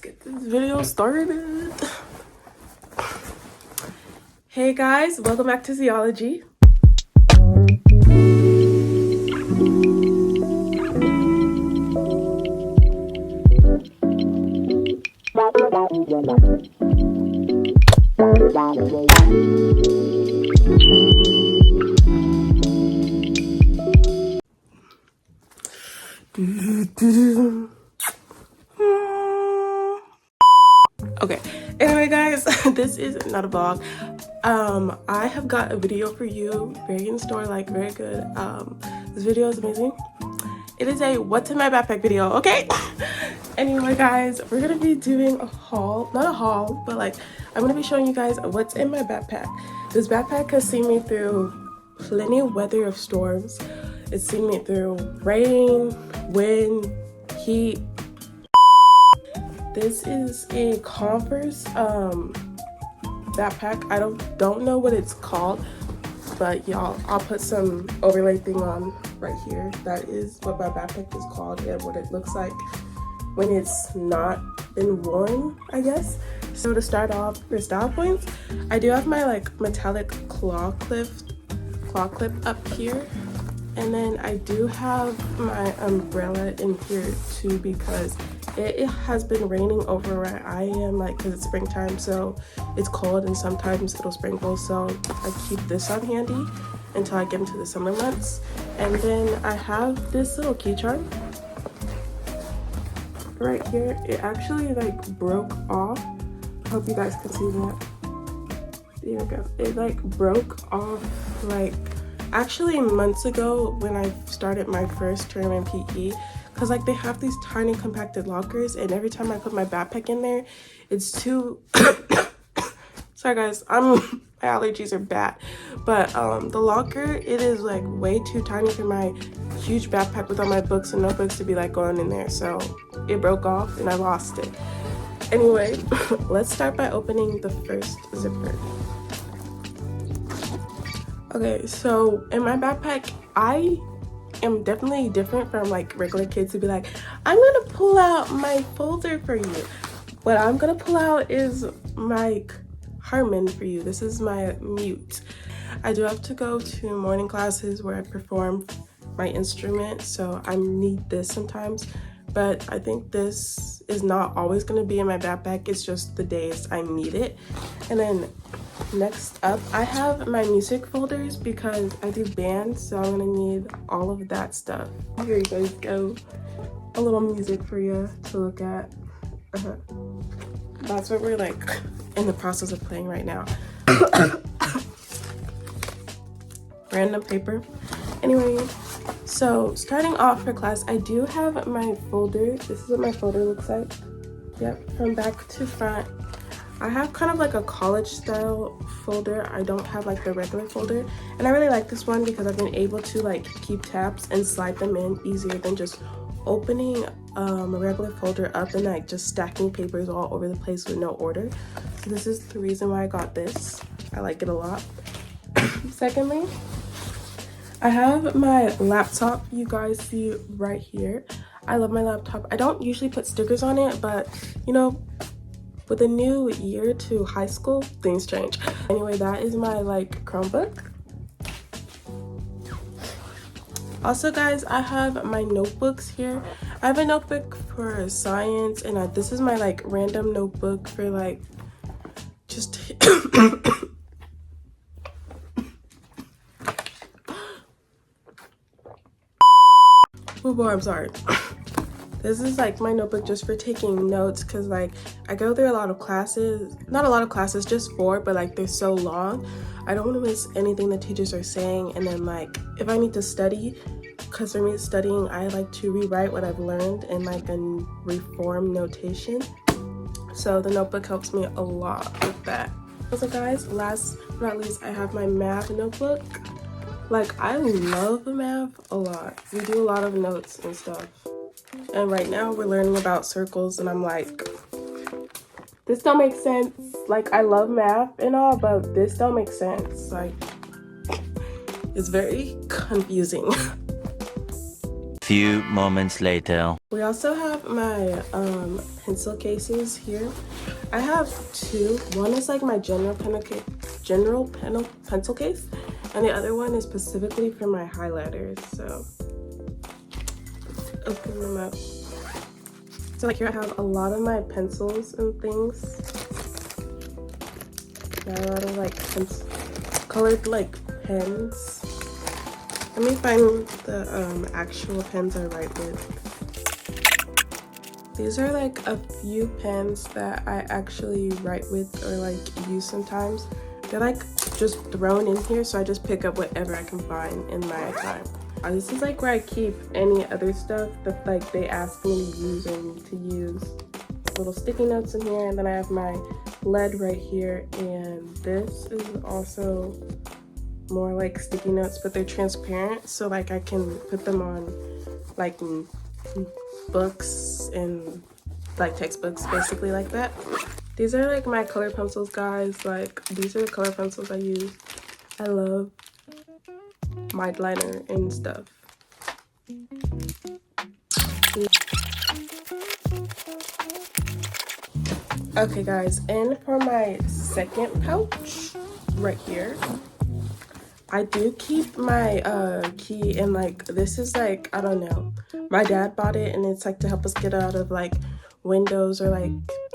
get this video started. Hey guys, welcome back to Zoology. Okay, anyway guys, this is not a vlog. I have got a video for you, very in store, like very good. This video is amazing. It is a what's in my backpack video, okay? Anyway guys, we're gonna be doing a haul, not a haul, but like I'm gonna be showing you guys what's in my backpack. This backpack has seen me through plenty of weather of storms. It's seen me through rain, wind, heat. This is a Converse backpack. I don't know what it's called, but y'all, I'll put some overlay thing on right here. That is what my backpack is called and what it looks like when it's not been worn, I guess. So to start off, for style points, I do have my like metallic claw clip up here. And then I do have my umbrella in here too because it has been raining over where I am, like because it's springtime, so it's cold and sometimes it'll sprinkle, so I keep this on handy until I get into the summer months. And then I have this little key charm right here. It actually like broke off. I hope you guys can see that. There we go. It like broke off like actually months ago when I started my first term in PE, because like they have these tiny compacted lockers and every time I put my backpack in there, it's too sorry guys, my allergies are bad, but the locker, it is like way too tiny for my huge backpack with all my books and notebooks to be like going in there, so it broke off and I lost it. Anyway, let's start by opening the first zipper. Okay, so in my backpack, I am definitely different from like regular kids who be like, I'm gonna pull out my folder for you. What I'm gonna pull out is my HyGene for you. This is my mute. I do have to go to morning classes where I perform my instrument, so I need this sometimes. But I think this is not always gonna be in my backpack. It's just the days I need it. And then next up, I have my music folders because I do band, so I'm gonna need all of that stuff. Here you guys go. A little music for you to look at. That's what we're like in the process of playing right now. Random paper. Anyway, so starting off for class, I do have my folder. This is what my folder looks like. Yep, from back to front. I have kind of like a college style folder. I don't have like the regular folder, and I really like this one because I've been able to like keep tabs and slide them in easier than just opening a regular folder up and like just stacking papers all over the place with no order. So this is the reason why I got this. I like it a lot. Secondly, I have my laptop. You guys see right here. I love my laptop. I don't usually put stickers on it, but you know, with a new year to high school, things change. Anyway, that is my like Chromebook. Also guys, I have my notebooks here. I have a notebook for science, and this is my like random notebook for like just oh boy, I'm sorry. This is like my notebook just for taking notes because like I go through a lot of classes, not a lot of classes, just 4, but like they're so long. I don't want to miss anything the teachers are saying. And then like if I need to study, because for me studying, I like to rewrite what I've learned in like a reform notation. So the notebook helps me a lot with that. Also guys, last but not least, I have my math notebook. Like I love math a lot. We do a lot of notes and stuff. And right now we're learning about circles and I'm like, this don't make sense. Like I love math and all, but this don't make sense. Like it's very confusing. Few moments later. We also have my pencil cases here. I have two. One is like my general pencil case, and the other one is specifically for my highlighters. So open them up. So like here I have a lot of my pencils and things. Got a lot of like colored like pens. Let me find the actual pens I write with. These are like a few pens that I actually write with or like use sometimes. They're like just thrown in here, so I just pick up whatever I can find in my time. This is like where I keep any other stuff that like they ask me to use or need to use. Little sticky notes in here, and then I have my lead right here, and this is also more like sticky notes, but they're transparent, so like I can put them on like books and like textbooks, basically like that. These are like my color pencils, guys. Like these are the color pencils I use. I love my liner and stuff. Okay guys, and for my second pouch right here, I do keep my key, and like this is like, I don't know, my dad bought it, and it's like to help us get out of like windows or like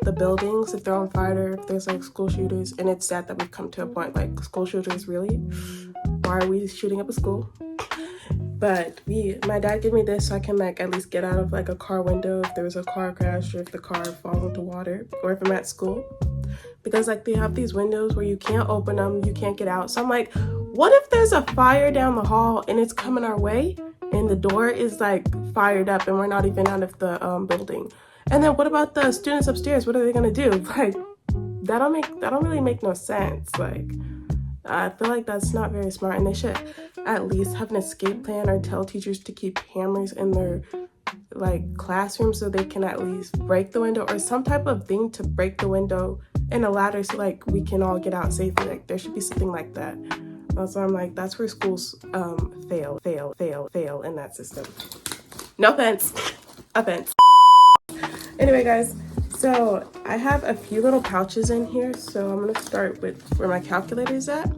the buildings if they're on fire, if there's like school shooters. And it's sad that we've come to a point like school shooters, really? Why are we shooting up a school? But my dad gave me this so I can like at least get out of like a car window if there was a car crash, or if the car falls into water, or if I'm at school. Because like they have these windows where you can't open them, you can't get out. So I'm like, what if there's a fire down the hall and it's coming our way and the door is like fired up and we're not even out of the building? And then what about the students upstairs? What are they gonna do? Like that don't really make no sense. Like I feel like that's not very smart, and they should at least have an escape plan or tell teachers to keep hammers in their like classroom so they can at least break the window, or some type of thing to break the window, and a ladder so like we can all get out safely. Like there should be something like that. So I'm like, that's where schools fail in that system. No offense. Offense. Anyway guys, so I have a few little pouches in here, so I'm gonna start with where my calculator is at.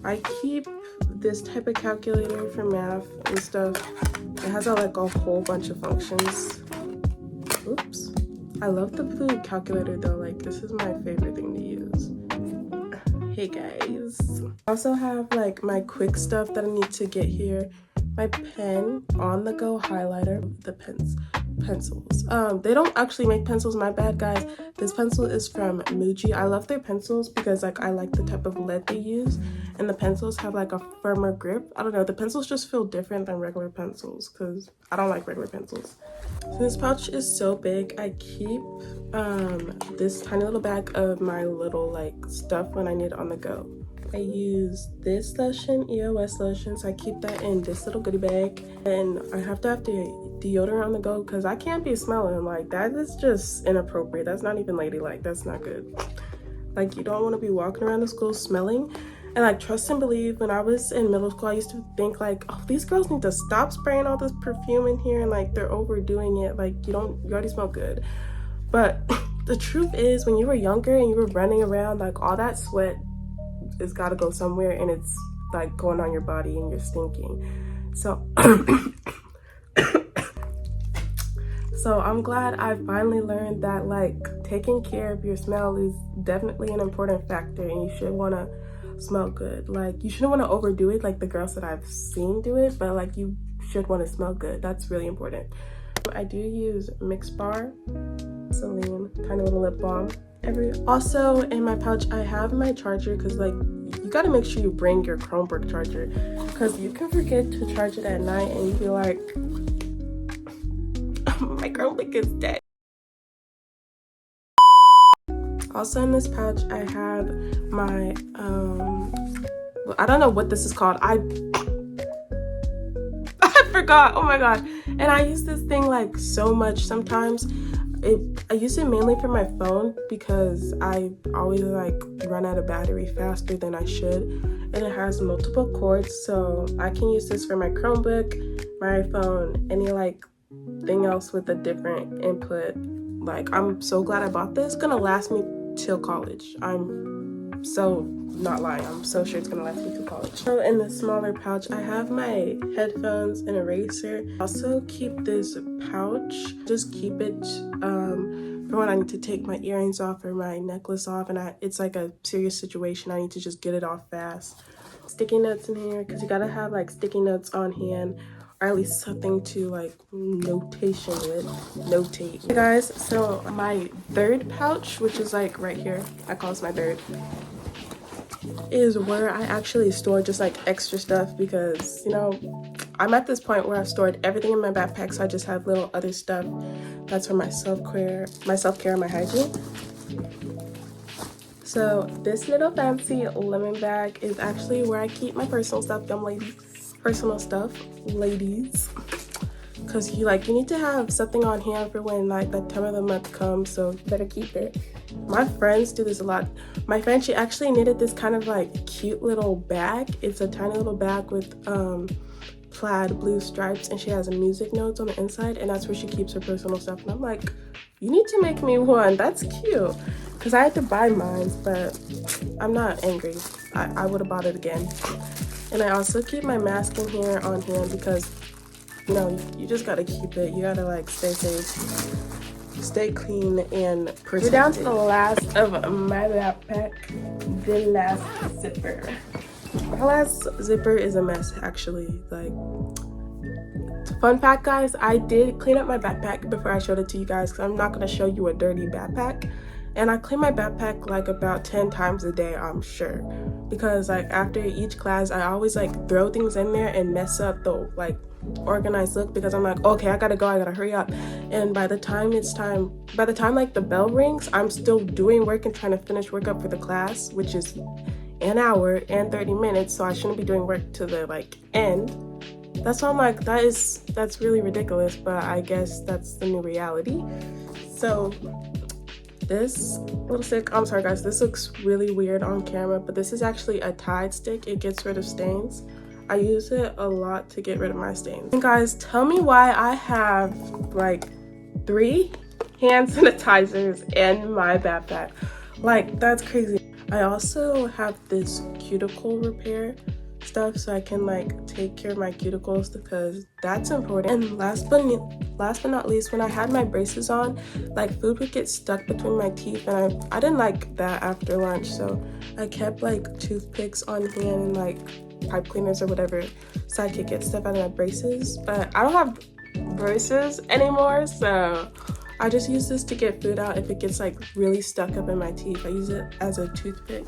I keep this type of calculator for math and stuff. It has like a whole bunch of functions. Oops. I love the blue calculator though, like this is my favorite thing to use. Hey guys. I also have like my quick stuff that I need to get here. My pen, on the go highlighter, the pencils. They don't actually make pencils, my bad guys. This pencil is from Muji. I love their pencils because like I like the type of lead they use, and the pencils have like a firmer grip. I don't know, the pencils just feel different than regular pencils because I don't like regular pencils. So this pouch is so big. I keep this tiny little bag of my little like stuff when I need it on the go. I use this lotion, EOS lotion, so I keep that in this little goodie bag. And I have to have the deodorant on the go because I can't be smelling like that. Is just inappropriate. That's not even ladylike. That's not good. Like you don't want to be walking around the school smelling. And like trust and believe, when I was in middle school, I used to think like, oh, these girls need to stop spraying all this perfume in here, and like they're overdoing it. Like you already smell good. But the truth is, when you were younger and you were running around, like all that sweat it's got to go somewhere, and it's like going on your body and you're stinking. So so I'm glad I finally learned that like taking care of your smell is definitely an important factor, and you should want to smell good. Like you shouldn't want to overdo it like the girls that I've seen do it, but like you should want to smell good. That's really important. I do use Mix Bar Celine tiny little lip balm. Also in my pouch I have my charger, because like you got to make sure you bring your Chromebook charger, because you can forget to charge it at night and you be like, my Chromebook is dead. Also in this pouch I have my I don't know what this is called. I forgot. Oh my god. And I use this thing like so much sometimes. I use it mainly for my phone because I always like run out of battery faster than I should, and it has multiple cords, so I can use this for my Chromebook, my iPhone, any like anything else with a different input. Like, I'm so glad I bought this. It's gonna last me till college. I'm so not lying. I'm so sure it's gonna last me till college. So in the smaller pouch, I have my headphones and eraser. I also keep this pouch. Just keep it for when I need to take my earrings off or my necklace off, and it's like a serious situation. I need to just get it off fast. Sticky notes in here, because you gotta have like sticky notes on hand, or at least something to like notate. Hey guys, so my third pouch, which is like right here, I call this my third, is where I actually store just like extra stuff, because you know I'm at this point where I've stored everything in my backpack, so I just have little other stuff that's for my self-care, my hygiene. So this little fancy lemon bag is actually where I keep my personal stuff, young ladies. Personal stuff, ladies. Because you need to have something on hand for when like the time of the month comes, so you better keep it. My friends do this a lot. My friend, she actually knitted this kind of like cute little bag. It's a tiny little bag with plaid blue stripes, and she has music notes on the inside, and that's where she keeps her personal stuff. And I'm like, you need to make me one. That's cute. Because I had to buy mine, but I'm not angry. I would have bought it again. And I also keep my mask in here on hand, because you know, you just gotta keep it. You gotta like stay safe, stay clean, and protected. We're down to the last of my backpack, the last zipper. My last zipper is a mess, actually. Like, fun fact, guys, I did clean up my backpack before I showed it to you guys, because I'm not gonna show you a dirty backpack. And I clean my backpack like about 10 times a day, I'm sure, because like after each class I always like throw things in there and mess up the like organized look, because I'm like, okay, I gotta go, I gotta hurry up. And by the time like the bell rings, I'm still doing work and trying to finish work up for the class, which is an hour and 30 minutes, so I shouldn't be doing work to the like end. That's why I'm like, that's really ridiculous, but I guess that's the new reality. So this little stick, I'm sorry guys, this looks really weird on camera, but this is actually a Tide stick. It gets rid of stains. I use it a lot to get rid of my stains. And guys, tell me why I have like 3 hand sanitizers in my backpack. Like, that's crazy. I also have this cuticle repair stuff, so I can like take care of my cuticles, because that's important. And last but not least, when I had my braces on, like food would get stuck between my teeth, and I didn't like that after lunch, so I kept like toothpicks on hand and like pipe cleaners or whatever, so I could get stuff out of my braces. But I don't have braces anymore, so I just use this to get food out if it gets like really stuck up in my teeth. I use it as a toothpick.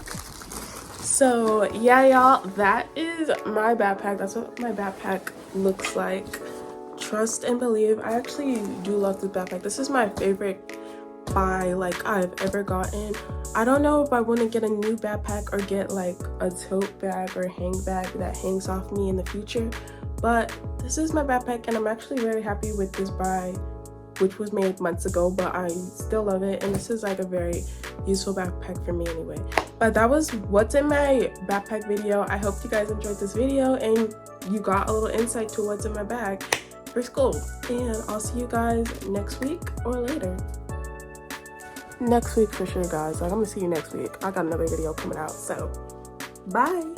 So yeah, y'all, that is my backpack. That's what my backpack looks like. Trust and believe, I actually do love this backpack. This is my favorite buy like I've ever gotten. I don't know if I want to get a new backpack or get like a tote bag or hang bag that hangs off me in the future, but this is my backpack, and I'm actually very happy with this buy, which was made months ago, but I still love it, and this is like a very useful backpack for me anyway. But that was what's in my backpack video. I hope you guys enjoyed this video and you got a little insight to what's in my bag for school. And I'll see you guys next week or later. Next week for sure, guys. Like, I'm gonna see you next week. I got another video coming out, so bye.